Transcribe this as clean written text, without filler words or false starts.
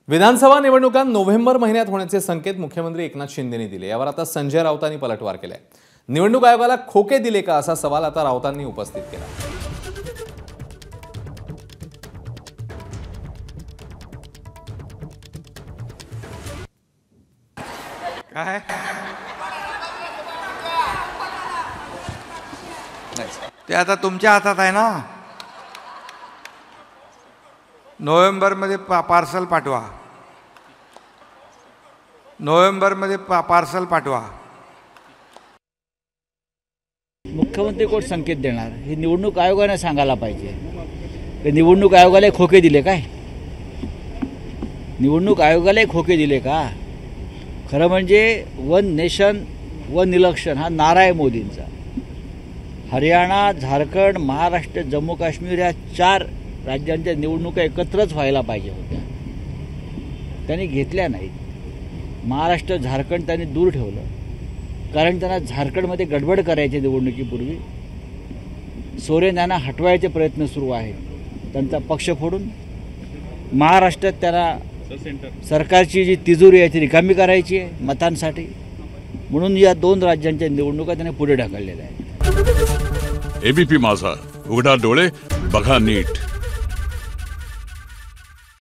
विधानसभा निवडणुका नोव्हेंबर महिन्यात होण्याचे संकेत मुख्यमंत्री एकनाथ शिंदेंनी दिले। यावर आता संजय राऊतांनी पलटवार केलाय। निवडणूक आयोगाला खोके दिले का असा सवाल आता राऊतांनी उपस्थित केला। काय ते आता तुमच्या हातात आहे ना। नोव्हेंबरमध्ये पार्सल पाठवा, नोव्हेंबरमध्ये पार्सल पाठवा। मुख्यमंत्री कोण संकेत देणार हे निवडणूक आयोगाने सांगायला पाहिजे। निवडणूक आयोगाला खोके दिले काय? निवडणूक आयोगाला खोके दिले का? खरं म्हणजे वन नेशन वन इलेक्शन हा नारा आहे मोदींचा। हरियाणा, झारखंड, महाराष्ट्र, जम्मू काश्मीर या 4 राज्यांच्या निवडणुका एकत्रच व्हायला पाहिजे होत्या, त्यांनी घेतल्या नाहीत। महाराष्ट्र, झारखंड त्यांनी दूर ठेवलं, कारण त्यांना झारखंडमध्ये गडबड करायची निवडणुकीपूर्वी। सोरेन यांना हटवायचे प्रयत्न सुरू आहेत, त्यांचा पक्ष फोडून। महाराष्ट्रात त्यांना सरकारची जी तिजोरी आहे ती रिकामी करायची आहे मतांसाठी, म्हणून या 2 राज्यांच्या निवडणुका त्यांनी पुढे ढकललेल्या आहेत। एबीपी माझा, उघडा डोळे बघा नीट।